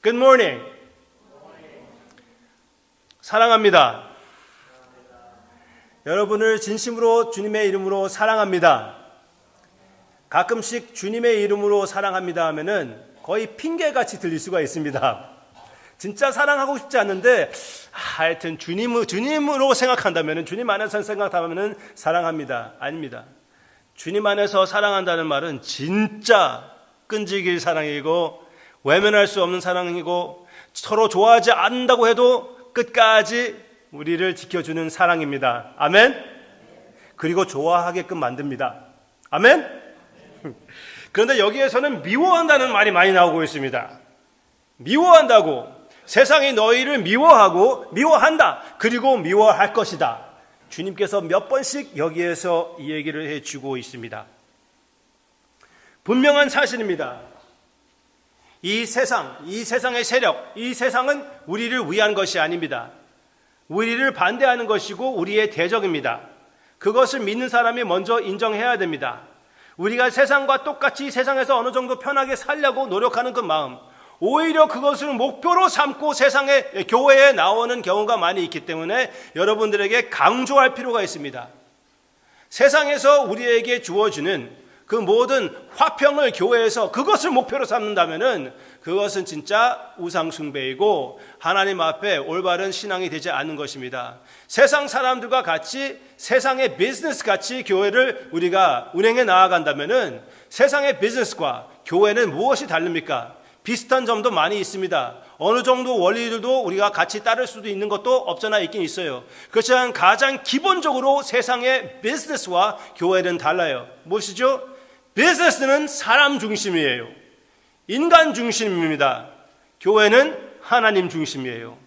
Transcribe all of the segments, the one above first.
Good morning. 사랑합니다. 여러분을 진심으로 주님의 이름으로 사랑합니다. 가끔씩 주님의 이름으로 사랑합니다 하면은 거의 핑계같이 들릴 수가 있습니다. 진짜 사랑하고 싶지 않는데 하여튼 주님으로 생각한다면, 주님 안에서 생각하면 사랑합니다. 아닙니다. 주님 안에서 사랑한다는 말은 진짜 끈질길 사랑이고 외면할 수 없는 사랑이고 서로 좋아하지 않는다고 해도 끝까지 우리를 지켜주는 사랑입니다. 아멘? 그리고 좋아하게끔 만듭니다. 아멘? 그런데 여기에서는 미워한다는 말이 많이 나오고 있습니다. 미워한다고, 세상이 너희를 미워하고 미워한다, 그리고 미워할 것이다. 주님께서 몇 번씩 여기에서 이 얘기를 해주고 있습니다. 분명한 사실입니다. 이 세상의 세력, 이 세상은 우리를 위한 것이 아닙니다. 우리를 반대하는 것이고 우리의 대적입니다. 그것을 믿는 사람이 먼저 인정해야 됩니다. 우리가 세상과 똑같이 세상에서 어느 정도 편하게 살려고 노력하는 그 마음, 오히려 그것을 목표로 삼고 세상에, 교회에 나오는 경우가 많이 있기 때문에 여러분들에게 강조할 필요가 있습니다. 세상에서 우리에게 주어지는 그 모든 화평을 교회에서 그것을 목표로 삼는다면은 그것은 진짜 우상숭배이고 하나님 앞에 올바른 신앙이 되지 않는 것입니다. 세상 사람들과 같이, 세상의 비즈니스 같이 교회를 우리가 운행해 나아간다면은 세상의 비즈니스과 교회는 무엇이 다릅니까? 비슷한 점도 많이 있습니다. 어느 정도 원리들도 우리가 같이 따를 수도 있는 것도 없잖아 있긴 있어요. 그렇지만 가장 기본적으로 세상의 비즈니스와 교회는 달라요. 무엇이죠? 비즈니스는 사람 중심이에요. 인간 중심입니다. 교회는 하나님 중심이에요.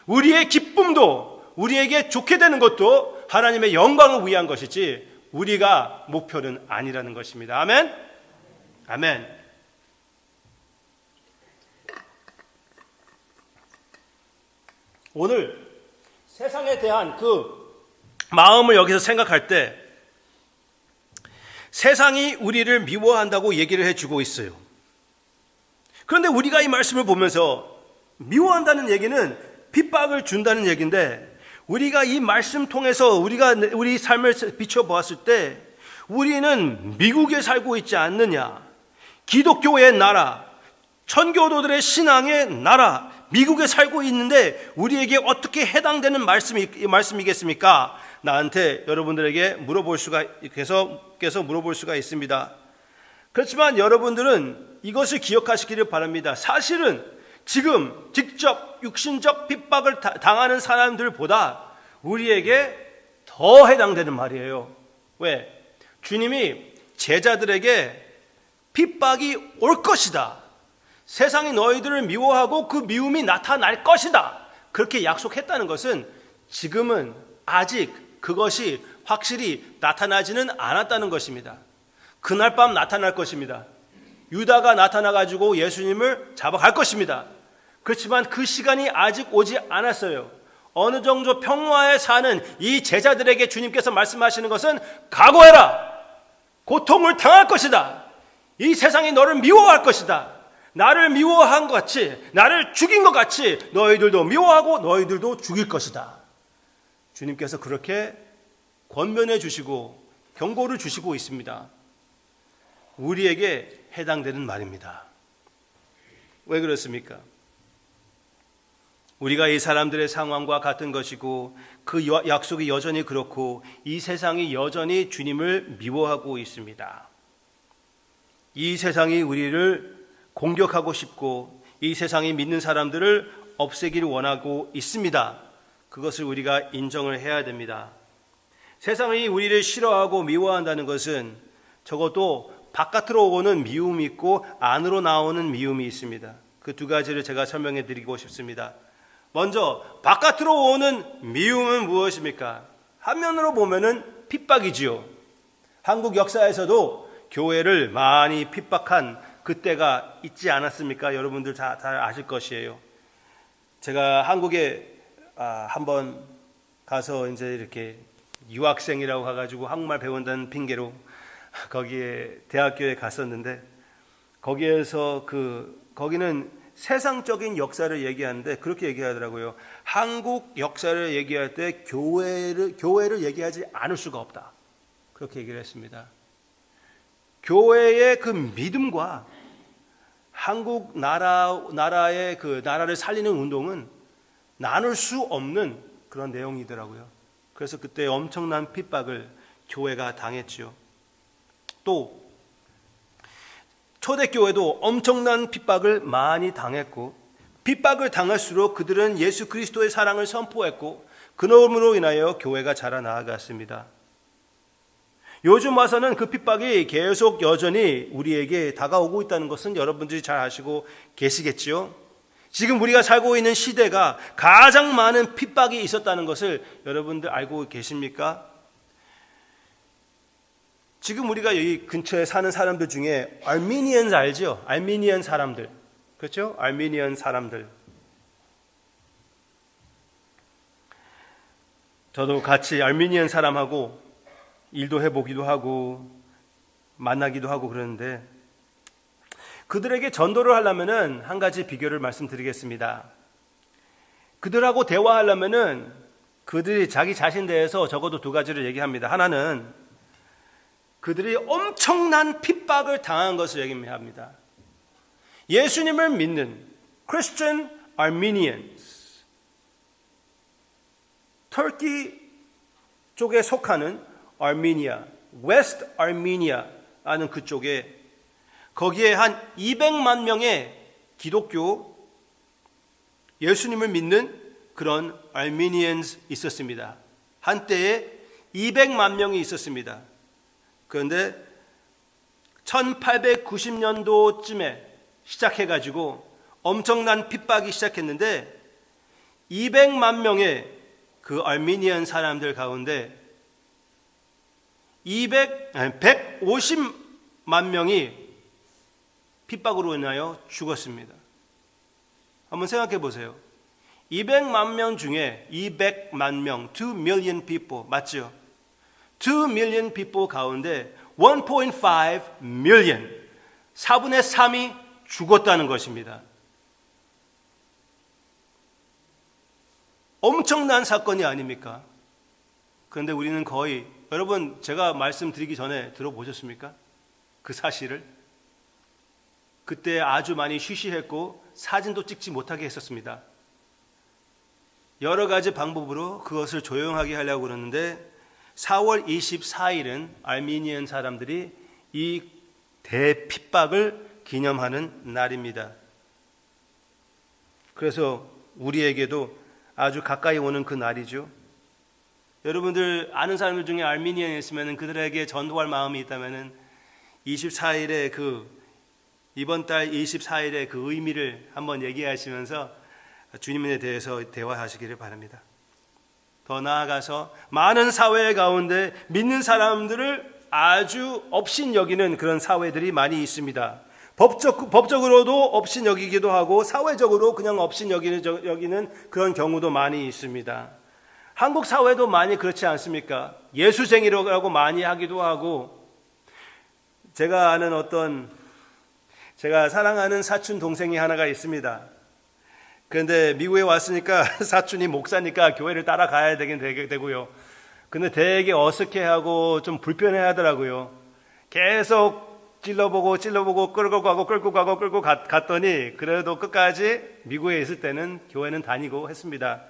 우리의 기쁨도, 우리에게 좋게 되는 것도 하나님의 영광을 위한 것이지 우리가 목표는 아니라는 것입니다. 아멘? 아멘. 오늘 세상에 대한 그 마음을 여기서 생각할 때 세상이 우리를 미워한다고 얘기를 해주고 있어요. 그런데 우리가 이 말씀을 보면서 미워한다는 얘기는 핍박을 준다는 얘기인데, 우리가 이 말씀 통해서 우리 삶을 비춰보았을 때 우리는 미국에 살고 있지 않느냐, 기독교의 나라, 천교도들의 신앙의 나라, 미국에 살고 있는데 우리에게 어떻게 해당되는 말씀이겠습니까? 나한테, 여러분들에게 물어볼 수가 있습니다. 그렇지만 여러분들은 이것을 기억하시기를 바랍니다. 사실은 지금 직접 육신적 핍박을 당하는 사람들보다 우리에게 더 해당되는 말이에요. 왜? 주님이 제자들에게 핍박이 올 것이다, 세상이 너희들을 미워하고 그 미움이 나타날 것이다, 그렇게 약속했다는 것은 지금은 아직 그것이 확실히 나타나지는 않았다는 것입니다. 그날 밤 나타날 것입니다. 유다가 나타나가지고 예수님을 잡아갈 것입니다. 그렇지만 그 시간이 아직 오지 않았어요. 어느 정도 평화에 사는 이 제자들에게 주님께서 말씀하시는 것은 각오해라, 고통을 당할 것이다, 이 세상이 너를 미워할 것이다, 나를 미워한 것 같이, 나를 죽인 것 같이 너희들도 미워하고 너희들도 죽일 것이다. 주님께서 그렇게 권면해 주시고 경고를 주시고 있습니다. 우리에게 해당되는 말입니다. 왜 그렇습니까? 우리가 이 사람들의 상황과 같은 것이고 그 약속이 여전히 그렇고 이 세상이 여전히 주님을 미워하고 있습니다. 이 세상이 우리를 공격하고 싶고 이 세상이 믿는 사람들을 없애기를 원하고 있습니다. 그것을 우리가 인정을 해야 됩니다. 세상이 우리를 싫어하고 미워한다는 것은 적어도 바깥으로 오는 미움이 있고 안으로 나오는 미움이 있습니다. 그 두 가지를 제가 설명해 드리고 싶습니다. 먼저 바깥으로 오는 미움은 무엇입니까? 한면으로 보면은 핍박이지요. 한국 역사에서도 교회를 많이 핍박한 그때가 있지 않았습니까? 여러분들 잘 아실 것이에요. 제가 한국에 한번 가서 이제 이렇게 유학생이라고 가가지고 한국말 배운다는 핑계로 거기에 대학교에 갔었는데, 거기에서 거기는 세상적인 역사를 얘기하는데 그렇게 얘기하더라고요. 한국 역사를 얘기할 때 교회를 얘기하지 않을 수가 없다. 그렇게 얘기를 했습니다. 교회의 그 믿음과 한국 나라의 그 나라를 살리는 운동은 나눌 수 없는 그런 내용이더라고요. 그래서 그때 엄청난 핍박을 교회가 당했죠. 또 초대교회도 엄청난 핍박을 많이 당했고, 핍박을 당할수록 그들은 예수 그리스도의 사랑을 선포했고, 그놈으로 인하여 교회가 자라나갔습니다. 요즘 와서는 그 핍박이 계속 여전히 우리에게 다가오고 있다는 것은 여러분들이 잘 아시고 계시겠죠. 지금 우리가 살고 있는 시대가 가장 많은 핍박이 있었다는 것을 여러분들 알고 계십니까? 지금 우리가 여기 근처에 사는 사람들 중에 알미니언 알죠? 알미니언 사람들. 그렇죠? 알미니언 사람들. 저도 같이 알미니언 사람하고 일도 해보기도 하고 만나기도 하고 그러는데, 그들에게 전도를 하려면은 한 가지 비결을 말씀드리겠습니다. 그들하고 대화하려면은 그들이 자기 자신에 대해서 적어도 두 가지를 얘기합니다. 하나는 그들이 엄청난 핍박을 당한 것을 얘기합니다. 예수님을 믿는 Christian Armenians, 터키 쪽에 속하는 아르메니아, 웨스트 아르메니아라는 그쪽에, 거기에 한 200만 명의 기독교 예수님을 믿는 그런 아르메니언스 있었습니다. 한때에 200만 명이 있었습니다. 그런데 1890년도쯤에 시작해가지고 엄청난 핍박이 시작했는데, 200만 명의 그 아르메니안 사람들 가운데 150만 명이 핍박으로 인하여 죽었습니다. 한번 생각해 보세요. 200만 명 중에 200만 명, 2 million people, 맞죠? 2 million people 가운데 1.5 million, 4분의 3이 죽었다는 것입니다. 엄청난 사건이 아닙니까? 그런데 우리는 거의, 여러분 제가 말씀드리기 전에 들어보셨습니까? 그 사실을? 그때 아주 많이 쉬쉬했고 사진도 찍지 못하게 했었습니다. 여러 가지 방법으로 그것을 조용하게 하려고 그러는데, 4월 24일은 아르메니안 사람들이 이 대핍박을 기념하는 날입니다. 그래서 우리에게도 아주 가까이 오는 그 날이죠. 여러분들 아는 사람들 중에 아르메니안에 있으면 그들에게 전도할 마음이 있다면 24일에 이번 달 24일의 그 의미를 한번 얘기하시면서 주님에 대해서 대화하시기를 바랍니다. 더 나아가서 많은 사회 가운데 믿는 사람들을 아주 업신여기는 그런 사회들이 많이 있습니다. 법적으로도 업신여기기도 하고 사회적으로 그냥 업신여기는 그런 경우도 많이 있습니다. 한국 사회도 많이 그렇지 않습니까? 예수쟁이라고 많이 하기도 하고, 제가 사랑하는 사촌 동생이 하나가 있습니다. 그런데 미국에 왔으니까 사촌이 목사니까 교회를 따라가야 되고요. 근데 되게 어색해하고 좀 불편해하더라고요. 계속 찔러보고 끌고 가고 갔더니 그래도 끝까지 미국에 있을 때는 교회는 다니고 했습니다.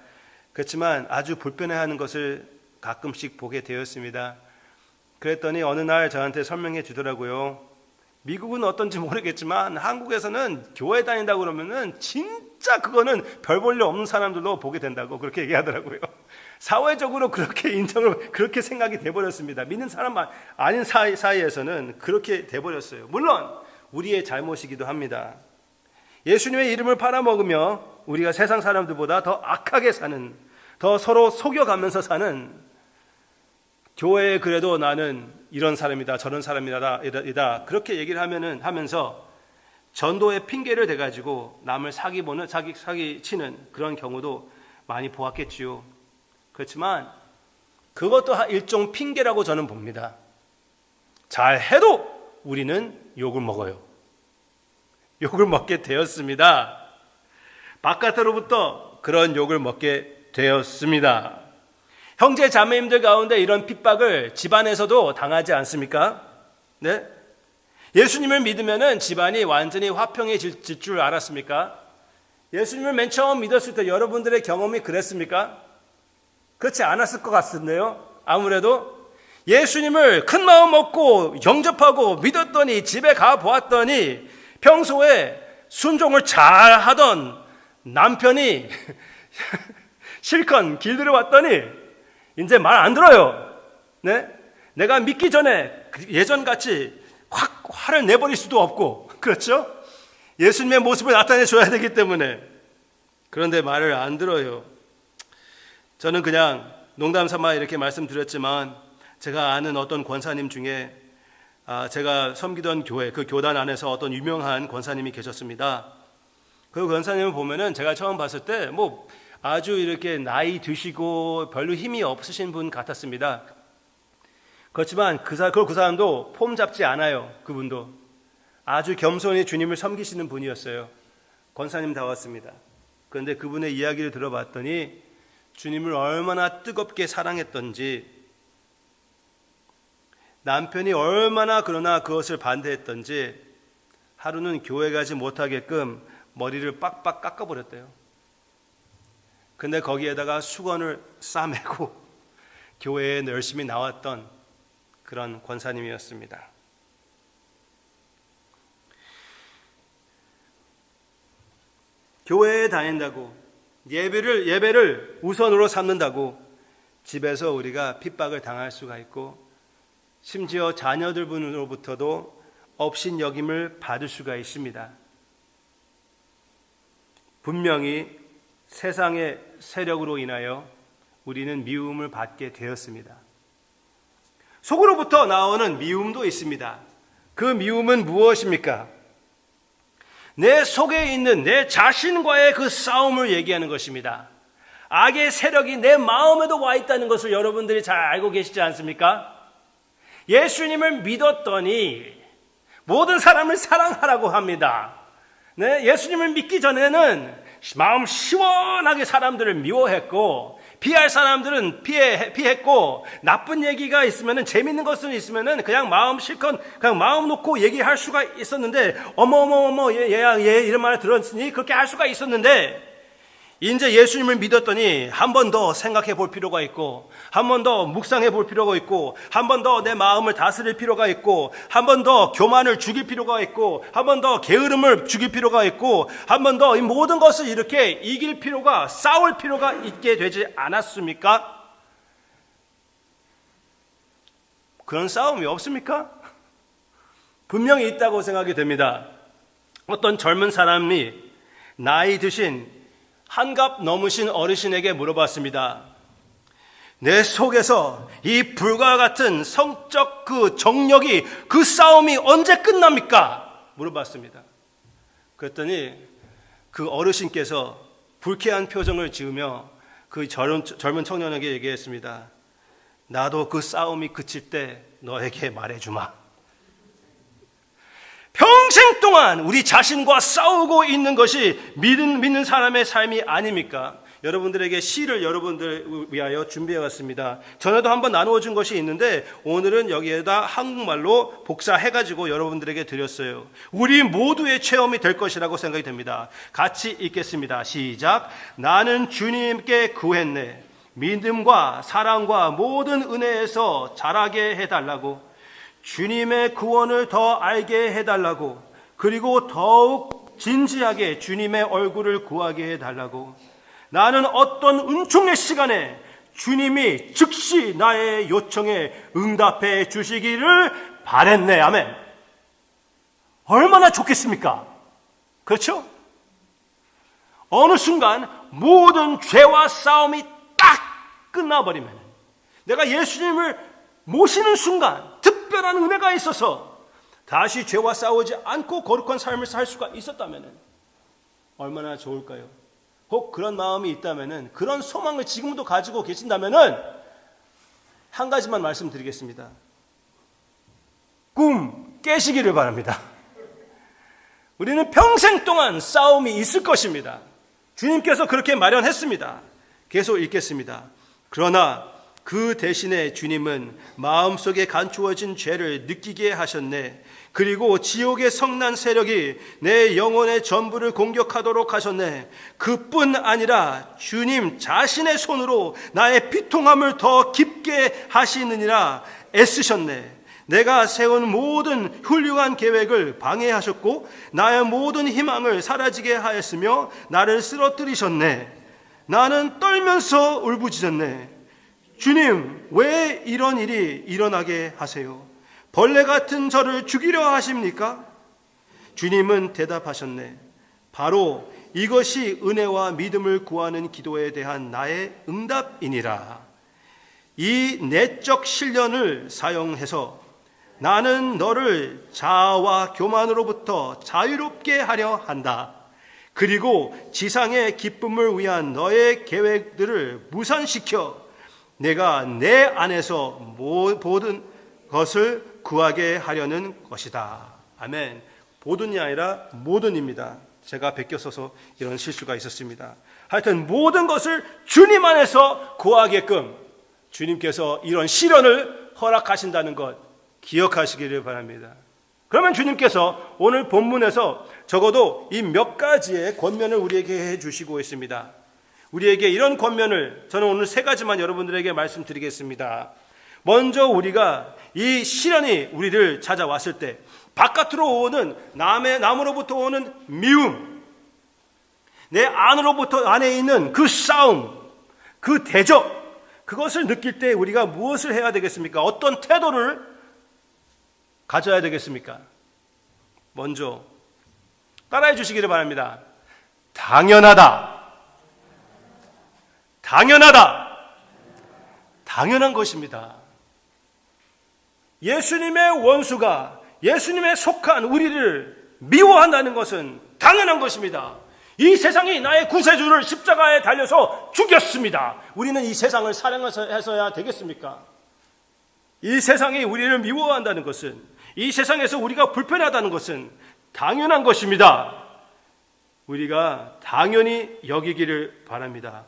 그렇지만 아주 불편해하는 것을 가끔씩 보게 되었습니다. 그랬더니 어느 날 저한테 설명해 주더라고요. 미국은 어떤지 모르겠지만 한국에서는 교회 다닌다고 그러면은 진짜 그거는 별 볼 일 없는 사람들도 보게 된다고 그렇게 얘기하더라고요. 사회적으로 그렇게 생각이 돼버렸습니다. 믿는 사람 아닌 사이에서는 그렇게 돼버렸어요. 물론 우리의 잘못이기도 합니다. 예수님의 이름을 팔아먹으며 우리가 세상 사람들보다 더 악하게 사는, 더 서로 속여가면서 사는, 교회에 그래도 나는 이런 사람이다 저런 사람이다 그렇게 얘기를 하면서 전도의 핑계를 대가지고 남을 사기치는 그런 경우도 많이 보았겠지요. 그렇지만 그것도 일종 핑계라고 저는 봅니다. 잘해도 우리는 욕을 먹어요. 욕을 먹게 되었습니다. 바깥으로부터 그런 욕을 먹게 되었습니다. 형제 자매님들 가운데 이런 핍박을 집안에서도 당하지 않습니까? 네? 예수님을 믿으면은 집안이 완전히 화평해질 줄 알았습니까? 예수님을 맨 처음 믿었을 때 여러분들의 경험이 그랬습니까? 그렇지 않았을 것 같은데요. 아무래도 예수님을 큰 마음 먹고 영접하고 믿었더니 집에 가 보았더니 평소에 순종을 잘 하던 남편이 실컷 길들여 왔더니 이제 말 안 들어요. 네? 내가 믿기 전에 예전같이 확 화를 내버릴 수도 없고, 그렇죠? 예수님의 모습을 나타내 줘야 되기 때문에. 그런데 말을 안 들어요. 저는 그냥 농담 삼아 이렇게 말씀드렸지만 제가 아는 어떤 권사님 중에 제가 섬기던 교회, 그 교단 안에서 어떤 유명한 권사님이 계셨습니다. 그 권사님을 보면은 제가 처음 봤을 때 뭐 아주 이렇게 나이 드시고 별로 힘이 없으신 분 같았습니다. 그렇지만 그 사람도 폼 잡지 않아요. 그분도 아주 겸손히 주님을 섬기시는 분이었어요. 권사님다웠습니다. 그런데 그분의 이야기를 들어봤더니 주님을 얼마나 뜨겁게 사랑했던지, 남편이 얼마나 그러나 그것을 반대했던지 하루는 교회 가지 못하게끔 머리를 빡빡 깎아버렸대요. 근데 거기에다가 수건을 싸매고 교회에 열심히 나왔던 그런 권사님이었습니다. 교회에 다닌다고, 예배를 우선으로 삼는다고 집에서 우리가 핍박을 당할 수가 있고, 심지어 자녀들로부터도 업신여김을 받을 수가 있습니다. 분명히 세상의 세력으로 인하여 우리는 미움을 받게 되었습니다. 속으로부터 나오는 미움도 있습니다. 그 미움은 무엇입니까? 내 속에 있는 내 자신과의 그 싸움을 얘기하는 것입니다. 악의 세력이 내 마음에도 와 있다는 것을 여러분들이 잘 알고 계시지 않습니까? 예수님을 믿었더니 모든 사람을 사랑하라고 합니다. 네, 예수님을 믿기 전에는 마음 시원하게 사람들을 미워했고, 피할 사람들은 피했고, 나쁜 얘기가 있으면은, 재밌는 것은 있으면은 그냥 마음 실컷 그냥 마음 놓고 얘기할 수가 있었는데, 어머 얘 이런 말을 들었으니 그렇게 할 수가 있었는데, 이제 예수님을 믿었더니 한 번 더 생각해 볼 필요가 있고, 한 번 더 묵상해 볼 필요가 있고, 한 번 더 내 마음을 다스릴 필요가 있고, 한 번 더 교만을 죽일 필요가 있고, 한 번 더 게으름을 죽일 필요가 있고, 한 번 더 이 모든 것을 이렇게 이길 필요가, 싸울 필요가 있게 되지 않았습니까? 그런 싸움이 없습니까? 분명히 있다고 생각이 됩니다. 어떤 젊은 사람이 나이 드신 한갑 넘으신 어르신에게 물어봤습니다. 내 속에서 이 불과 같은 성적 그 정력이, 그 싸움이 언제 끝납니까? 물어봤습니다. 그랬더니 그 어르신께서 불쾌한 표정을 지으며 그 젊은 청년에게 얘기했습니다. 나도 그 싸움이 그칠 때 너에게 말해주마. 평생 동안 우리 자신과 싸우고 있는 것이 믿는 사람의 삶이 아닙니까? 여러분들에게 시를 여러분들 위하여 준비해 왔습니다. 전에도 한번 나누어 준 것이 있는데 오늘은 여기에다 한국말로 복사해가지고 여러분들에게 드렸어요. 우리 모두의 체험이 될 것이라고 생각이 됩니다. 같이 읽겠습니다. 시작. 나는 주님께 구했네. 믿음과 사랑과 모든 은혜에서 자라게 해달라고. 주님의 구원을 더 알게 해달라고, 그리고 더욱 진지하게 주님의 얼굴을 구하게 해달라고. 나는 어떤 은총의 시간에 주님이 즉시 나의 요청에 응답해 주시기를 바랬네. 아멘. 얼마나 좋겠습니까? 그렇죠? 어느 순간 모든 죄와 싸움이 딱 끝나버리면, 내가 예수님을 모시는 순간 특별한 은혜가 있어서 다시 죄와 싸우지 않고 거룩한 삶을 살 수가 있었다면 얼마나 좋을까요? 혹 그런 마음이 있다면, 그런 소망을 지금도 가지고 계신다면 한 가지만 말씀드리겠습니다. 꿈 깨시기를 바랍니다. 우리는 평생 동안 싸움이 있을 것입니다. 주님께서 그렇게 마련했습니다. 계속 읽겠습니다. 그러나 그 대신에 주님은 마음속에 감추어진 죄를 느끼게 하셨네. 그리고 지옥의 성난 세력이 내 영혼의 전부를 공격하도록 하셨네. 그뿐 아니라 주님 자신의 손으로 나의 비통함을 더 깊게 하시느니라 애쓰셨네. 내가 세운 모든 훌륭한 계획을 방해하셨고 나의 모든 희망을 사라지게 하였으며 나를 쓰러뜨리셨네. 나는 떨면서 울부짖었네. 주님, 왜 이런 일이 일어나게 하세요? 벌레 같은 저를 죽이려 하십니까? 주님은 대답하셨네. 바로 이것이 은혜와 믿음을 구하는 기도에 대한 나의 응답이니라. 이 내적 신련을 사용해서 나는 너를 자아와 교만으로부터 자유롭게 하려 한다. 그리고 지상의 기쁨을 위한 너의 계획들을 무산시켜 내가 내 안에서 모든 것을 구하게 하려는 것이다. 아멘. 모든이 아니라 모든입니다. 제가 베껴 써서 이런 실수가 있었습니다. 하여튼 모든 것을 주님 안에서 구하게끔 주님께서 이런 시련을 허락하신다는 것 기억하시기를 바랍니다. 그러면 주님께서 오늘 본문에서 적어도 이 몇 가지의 권면을 우리에게 해주시고 있습니다. 우리에게 이런 권면을 저는 오늘 세 가지만 여러분들에게 말씀드리겠습니다. 먼저 우리가 이 시련이 우리를 찾아왔을 때 바깥으로 오는 남으로부터 오는 미움, 내 안에 있는 그 싸움, 그 대적, 그것을 느낄 때 우리가 무엇을 해야 되겠습니까? 어떤 태도를 가져야 되겠습니까? 먼저 따라해 주시기를 바랍니다. 당연하다. 당연한 것입니다. 예수님의 원수가 예수님의 속한 우리를 미워한다는 것은 당연한 것입니다. 이 세상이 나의 구세주를 십자가에 달려서 죽였습니다. 우리는 이 세상을 사랑해서야 되겠습니까? 이 세상이 우리를 미워한다는 것은, 이 세상에서 우리가 불편하다는 것은 당연한 것입니다. 우리가 당연히 여기기를 바랍니다.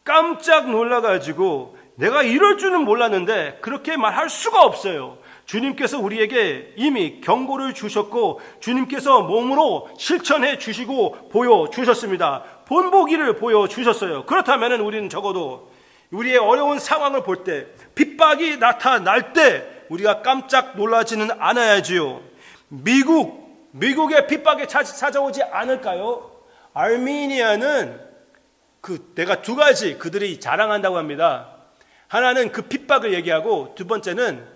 깜짝 놀라가지고 내가 이럴 줄은 몰랐는데 그렇게 말할 수가 없어요. 주님께서 우리에게 이미 경고를 주셨고 주님께서 몸으로 실천해 주시고 보여주셨습니다. 본보기를 보여주셨어요. 그렇다면 우리는 적어도 우리의 어려운 상황을 볼 때, 핍박이 나타날 때 우리가 깜짝 놀라지는 않아야지요. 미국의 핍박이 찾아오지 않을까요? 아르메니아는 내가 두 가지 그들이 자랑한다고 합니다. 하나는 그 핍박을 얘기하고 두 번째는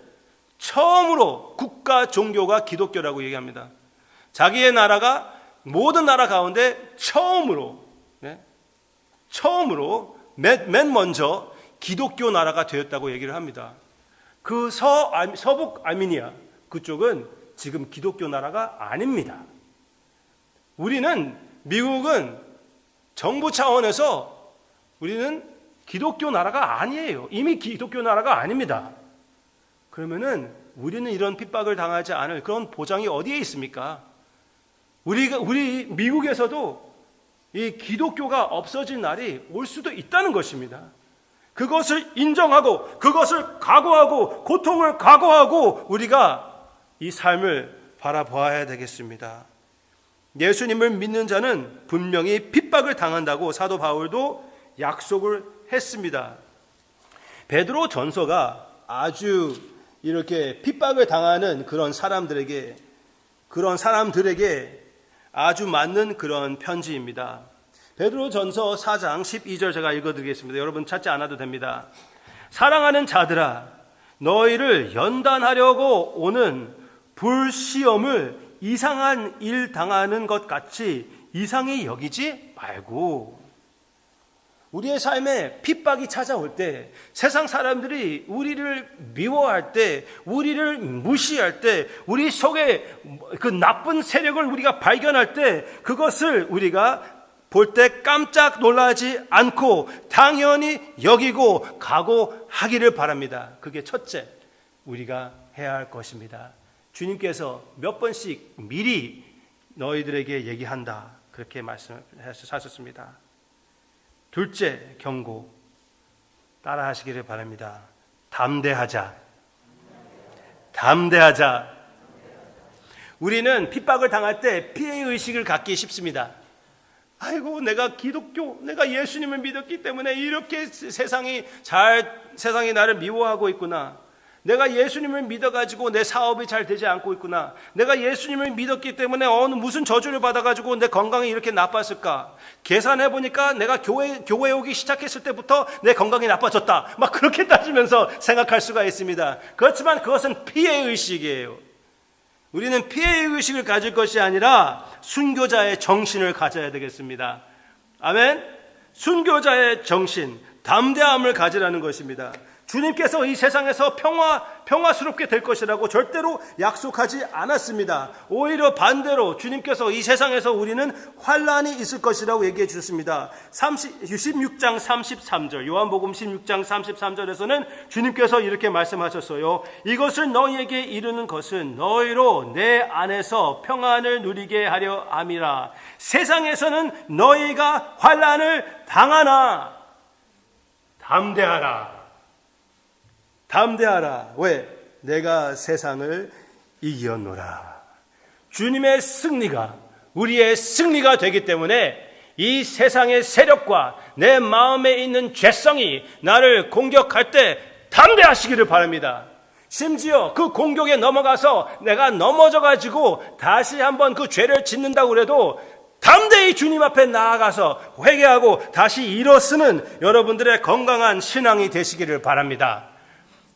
처음으로 국가 종교가 기독교라고 얘기합니다. 자기의 나라가 모든 나라 가운데 처음으로 맨 먼저 기독교 나라가 되었다고 얘기를 합니다. 그 서북 아르메니아 그쪽은 지금 기독교 나라가 아닙니다. 미국은 정부 차원에서 우리는 기독교 나라가 아니에요. 이미 기독교 나라가 아닙니다. 그러면은 우리는 이런 핍박을 당하지 않을 그런 보장이 어디에 있습니까? 우리 미국에서도 이 기독교가 없어질 날이 올 수도 있다는 것입니다. 그것을 인정하고 그것을 각오하고 고통을 각오하고 우리가 이 삶을 바라보아야 되겠습니다. 예수님을 믿는 자는 분명히 핍박을 당한다고 사도 바울도 약속을 했습니다. 베드로 전서가 아주 이렇게 핍박을 당하는 그런 사람들에게 아주 맞는 그런 편지입니다. 베드로 전서 4장 12절 제가 읽어드리겠습니다. 여러분 찾지 않아도 됩니다. 사랑하는 자들아, 너희를 연단하려고 오는 불시험을 이상한 일 당하는 것 같이 이상히 여기지 말고, 우리의 삶에 핍박이 찾아올 때, 세상 사람들이 우리를 미워할 때, 우리를 무시할 때, 우리 속에 그 나쁜 세력을 우리가 발견할 때, 그것을 우리가 볼 때 깜짝 놀라지 않고 당연히 여기고 각오하기를 바랍니다. 그게 첫째, 우리가 해야 할 것입니다. 주님께서 몇 번씩 미리 너희들에게 얘기한다, 그렇게 말씀하셨습니다. 둘째 경고 따라 하시기를 바랍니다. 담대하자. 담대하자. 우리는 핍박을 당할 때 피해의식을 갖기 쉽습니다. 아이고, 내가 기독교, 내가 예수님을 믿었기 때문에 이렇게 세상이 나를 미워하고 있구나. 내가 예수님을 믿어가지고 내 사업이 잘 되지 않고 있구나. 내가 예수님을 믿었기 때문에 무슨 저주를 받아가지고 내 건강이 이렇게 나빴을까. 계산해보니까 내가 교회 오기 시작했을 때부터 내 건강이 나빠졌다. 막 그렇게 따지면서 생각할 수가 있습니다. 그렇지만 그것은 피해의식이에요. 우리는 피해의식을 가질 것이 아니라 순교자의 정신을 가져야 되겠습니다. 아멘. 순교자의 정신, 담대함을 가지라는 것입니다. 주님께서 이 세상에서 평화스럽게 될 것이라고 절대로 약속하지 않았습니다. 오히려 반대로 주님께서 이 세상에서 우리는 환난이 있을 것이라고 얘기해 주셨습니다. 16장 33절, 요한복음 16장 33절에서는 주님께서 이렇게 말씀하셨어요. 이것을 너희에게 이르는 것은 너희로 내 안에서 평안을 누리게 하려 함이라. 세상에서는 너희가 환난을 당하나 담대하라. 담대하라. 왜? 내가 세상을 이겼노라. 주님의 승리가 우리의 승리가 되기 때문에 이 세상의 세력과 내 마음에 있는 죄성이 나를 공격할 때 담대하시기를 바랍니다. 심지어 그 공격에 넘어가서 내가 넘어져가지고 다시 한번 그 죄를 짓는다고 그래도 담대히 주님 앞에 나아가서 회개하고 다시 일어서는 여러분들의 건강한 신앙이 되시기를 바랍니다.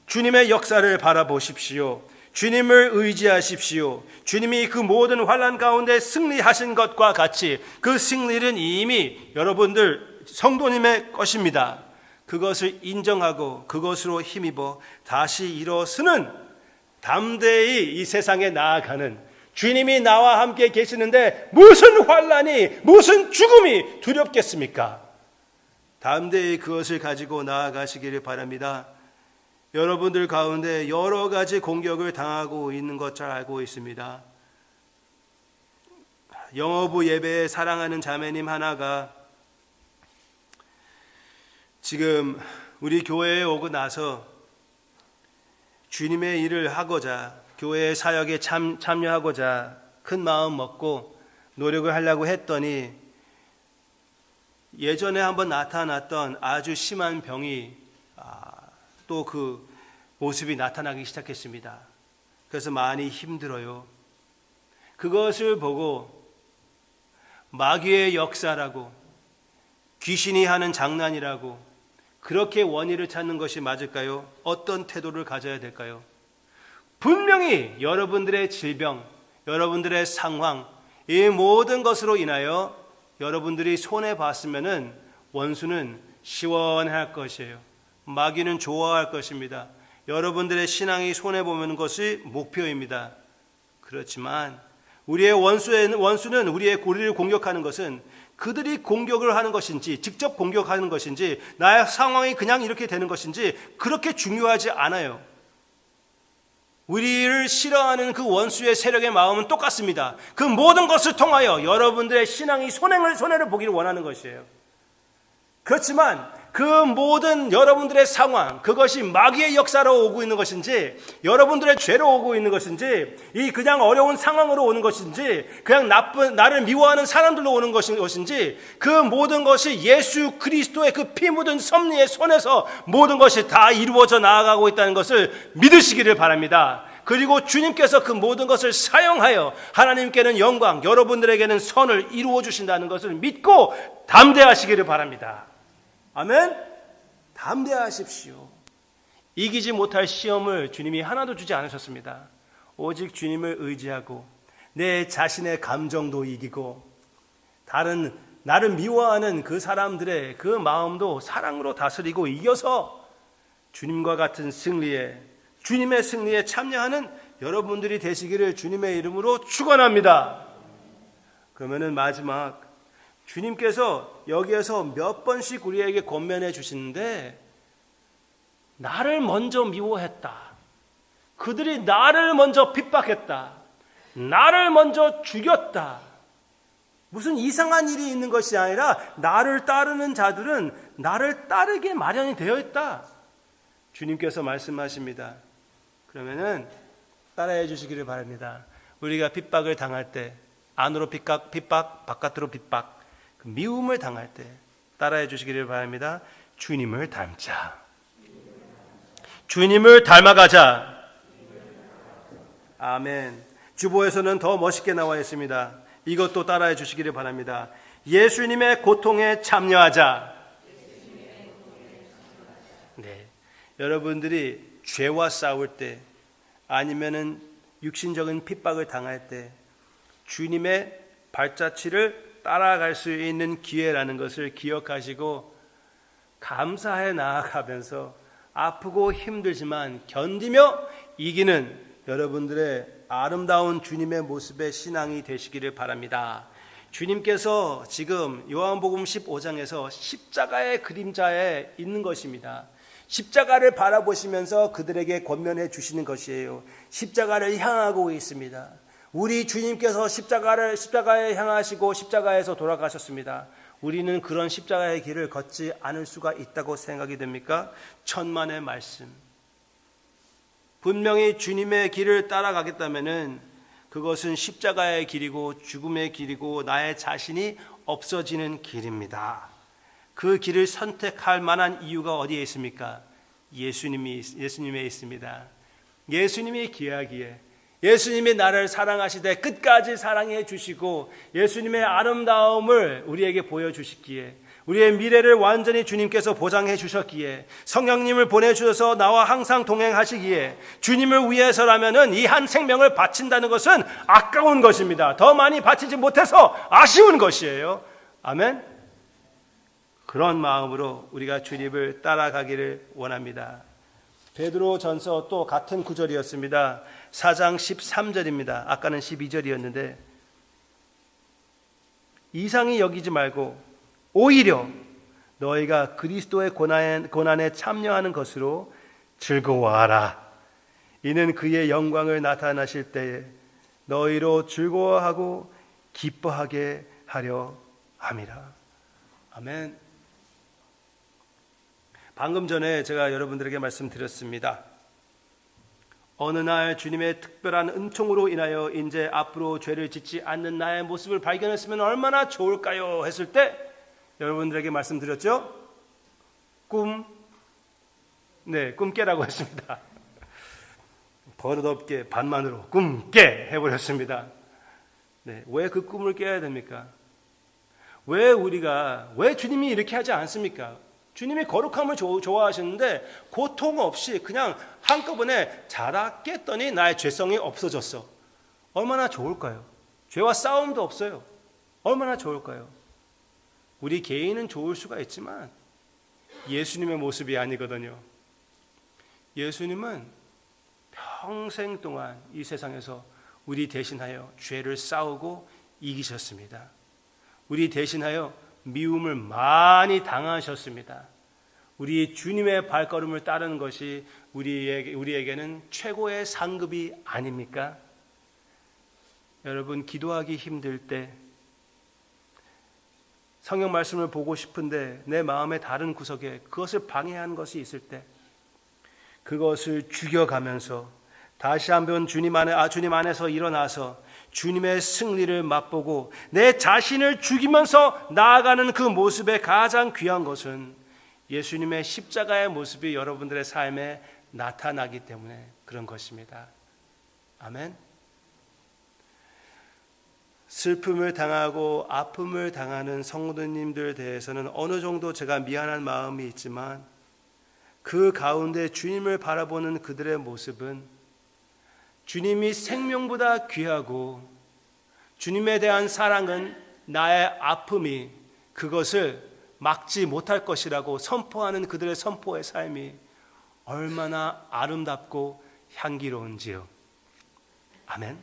주님의 역사를 바라보십시오. 주님을 의지하십시오. 주님이 그 모든 환난 가운데 승리하신 것과 같이 그 승리는 이미 여러분들 성도님의 것입니다. 그것을 인정하고 그것으로 힘입어 다시 일어서는 담대히 이 세상에 나아가는, 주님이 나와 함께 계시는데 무슨 환난이, 무슨 죽음이 두렵겠습니까? 담대히 그것을 가지고 나아가시기를 바랍니다. 여러분들 가운데 여러 가지 공격을 당하고 있는 것 잘 알고 있습니다. 영어부 예배에 사랑하는 자매님 하나가 지금 우리 교회에 오고 나서 주님의 일을 하고자, 교회의 사역에 참여하고자 큰 마음 먹고 노력을 하려고 했더니 예전에 한번 나타났던 아주 심한 병이 또 그 모습이 나타나기 시작했습니다. 그래서 많이 힘들어요. 그것을 보고 마귀의 역사라고, 귀신이 하는 장난이라고 그렇게 원인을 찾는 것이 맞을까요? 어떤 태도를 가져야 될까요? 분명히 여러분들의 질병, 여러분들의 상황, 이 모든 것으로 인하여 여러분들이 손해봤으면은 원수는 시원할 것이에요. 마귀는 좋아할 것입니다. 여러분들의 신앙이 손해보는 것이 목표입니다. 그렇지만 우리의 원수는 우리를 공격하는 것은 그들이 공격을 하는 것인지, 직접 공격하는 것인지, 나의 상황이 그냥 이렇게 되는 것인지 그렇게 중요하지 않아요. 우리를 싫어하는 그 원수의 세력의 마음은 똑같습니다. 그 모든 것을 통하여 여러분들의 신앙이 손해를 보기를 원하는 것이에요. 그렇지만 그 모든 여러분들의 상황, 그것이 마귀의 역사로 오고 있는 것인지, 여러분들의 죄로 오고 있는 것인지, 이 그냥 어려운 상황으로 오는 것인지, 그냥 나를 미워하는 사람들로 오는 것인지, 그 모든 것이 예수 그리스도의 그 피 묻은 섭리의 손에서 모든 것이 다 이루어져 나아가고 있다는 것을 믿으시기를 바랍니다. 그리고 주님께서 그 모든 것을 사용하여 하나님께는 영광, 여러분들에게는 선을 이루어 주신다는 것을 믿고 담대하시기를 바랍니다. 아멘. 담대하십시오. 이기지 못할 시험을 주님이 하나도 주지 않으셨습니다. 오직 주님을 의지하고 내 자신의 감정도 이기고 다른 나를 미워하는 그 사람들의 그 마음도 사랑으로 다스리고 이겨서 주님과 같은 승리에, 주님의 승리에 참여하는 여러분들이 되시기를 주님의 이름으로 축원합니다. 그러면은 마지막, 주님께서 여기에서 몇 번씩 우리에게 권면해 주시는데, 나를 먼저 미워했다, 그들이 나를 먼저 핍박했다, 나를 먼저 죽였다, 무슨 이상한 일이 있는 것이 아니라 나를 따르는 자들은 나를 따르게 마련이 되어 있다. 주님께서 말씀하십니다. 그러면은 따라해 주시기를 바랍니다. 우리가 핍박을 당할 때, 안으로 핍박, 바깥으로 핍박, 그 미움을 당할 때 따라해 주시기를 바랍니다. 주님을 닮자. 주님을 닮아가자. 아멘. 주보에서는 더 멋있게 나와 있습니다. 이것도 따라해 주시기를 바랍니다. 예수님의 고통에 참여하자. 네, 여러분들이 죄와 싸울 때 아니면은 육신적인 핍박을 당할 때 주님의 발자취를 따라갈 수 있는 기회라는 것을 기억하시고 감사해 나아가면서 아프고 힘들지만 견디며 이기는 여러분들의 아름다운 주님의 모습의 신앙이 되시기를 바랍니다. 주님께서 지금 요한복음 15장에서 십자가의 그림자에 있는 것입니다. 십자가를 바라보시면서 그들에게 권면해 주시는 것이에요. 십자가를 향하고 있습니다. 우리 주님께서 십자가에 향하시고 십자가에서 돌아가셨습니다. 우리는 그런 십자가의 길을 걷지 않을 수가 있다고 생각이 됩니까? 천만의 말씀. 분명히 주님의 길을 따라가겠다면은 그것은 십자가의 길이고 죽음의 길이고 나의 자신이 없어지는 길입니다. 그 길을 선택할 만한 이유가 어디에 있습니까? 예수님에 있습니다. 예수님이 귀하기에, 예수님이 나를 사랑하시되 끝까지 사랑해 주시고 예수님의 아름다움을 우리에게 보여주시기에, 우리의 미래를 완전히 주님께서 보장해 주셨기에, 성령님을 보내주셔서 나와 항상 동행하시기에, 주님을 위해서라면은 이 한 생명을 바친다는 것은 아까운 것입니다. 더 많이 바치지 못해서 아쉬운 것이에요. 아멘. 그런 마음으로 우리가 주님을 따라가기를 원합니다. 베드로전서 또 같은 구절이었습니다. 4장 13절입니다. 아까는 12절이었는데 이상히 여기지 말고 오히려 너희가 그리스도의 고난에 참여하는 것으로 즐거워하라. 이는 그의 영광을 나타나실 때에 너희로 즐거워하고 기뻐하게 하려 함이라. 아멘. 방금 전에 제가 여러분들에게 말씀드렸습니다. 어느 날 주님의 특별한 은총으로 인하여 이제 앞으로 죄를 짓지 않는 나의 모습을 발견했으면 얼마나 좋을까요? 했을 때 여러분들에게 말씀드렸죠? 꿈 깨라고 했습니다. 버릇없게 반만으로 꿈 깨 해버렸습니다. 네, 왜 그 꿈을 깨야 됩니까? 왜 주님이 이렇게 하지 않습니까? 주님이 거룩함을 좋아하시는데 고통 없이 그냥 한꺼번에 자다 깼더니 나의 죄성이 없어졌어. 얼마나 좋을까요? 죄와 싸움도 없어요. 얼마나 좋을까요? 우리 개인은 좋을 수가 있지만 예수님의 모습이 아니거든요. 예수님은 평생 동안 이 세상에서 우리 대신하여 죄를 싸우고 이기셨습니다. 우리 대신하여 미움을 많이 당하셨습니다. 우리 주님의 발걸음을 따르는 것이 우리에게는 최고의 상급이 아닙니까? 여러분, 기도하기 힘들 때, 성경 말씀을 보고 싶은데 내 마음의 다른 구석에 그것을 방해하는 것이 있을 때 그것을 죽여가면서 다시 한번 주님 안에서 일어나서 주님의 승리를 맛보고 내 자신을 죽이면서 나아가는 그 모습의 가장 귀한 것은 예수님의 십자가의 모습이 여러분들의 삶에 나타나기 때문에 그런 것입니다. 아멘. 슬픔을 당하고 아픔을 당하는 성도님들 대해서는 어느 정도 제가 미안한 마음이 있지만 그 가운데 주님을 바라보는 그들의 모습은 주님이 생명보다 귀하고 주님에 대한 사랑은 나의 아픔이 그것을 막지 못할 것이라고 선포하는 그들의 선포의 삶이 얼마나 아름답고 향기로운지요. 아멘.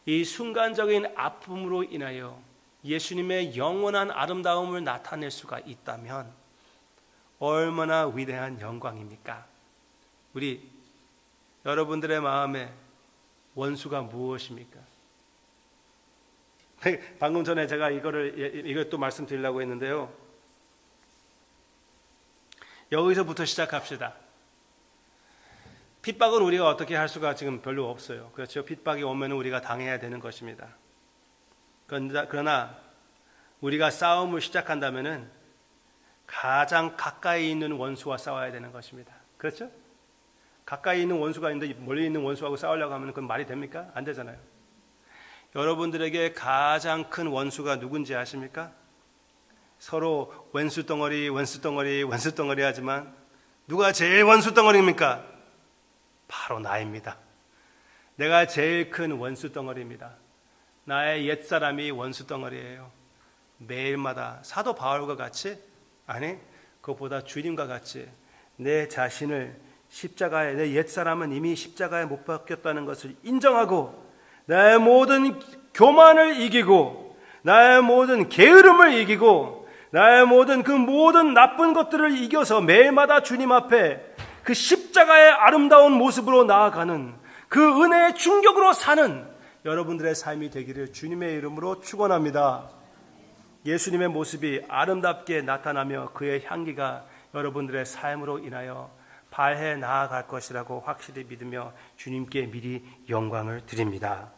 이 순간적인 아픔으로 인하여 예수님의 영원한 아름다움을 나타낼 수가 있다면 얼마나 위대한 영광입니까? 우리 여러분들의 마음에 원수가 무엇입니까? 방금 전에 제가 이걸 또 말씀드리려고 했는데요. 여기서부터 시작합시다. 핍박은 우리가 어떻게 할 수가 지금 별로 없어요. 그렇죠? 핍박이 오면 우리가 당해야 되는 것입니다. 그러나 우리가 싸움을 시작한다면은 가장 가까이 있는 원수와 싸워야 되는 것입니다. 그렇죠? 가까이 있는 원수가 있는데 멀리 있는 원수하고 싸우려고 하면 그건 말이 됩니까? 안 되잖아요. 여러분들에게 가장 큰 원수가 누군지 아십니까? 서로 원수덩어리 하지만 누가 제일 원수덩어리입니까? 바로 나입니다. 내가 제일 큰 원수덩어리입니다. 나의 옛사람이 원수덩어리예요. 매일마다 사도 바울과 같이, 아니 그것보다 주님과 같이 내 자신을 십자가에, 내 옛사람은 이미 십자가에 못 박혔다는 것을 인정하고 나의 모든 교만을 이기고 나의 모든 게으름을 이기고 나의 모든 그 모든 나쁜 것들을 이겨서 매일마다 주님 앞에 그 십자가의 아름다운 모습으로 나아가는 그 은혜의 충격으로 사는 여러분들의 삶이 되기를 주님의 이름으로 축원합니다. 예수님의 모습이 아름답게 나타나며 그의 향기가 여러분들의 삶으로 인하여 발해 나아갈 것이라고 확실히 믿으며 주님께 미리 영광을 드립니다.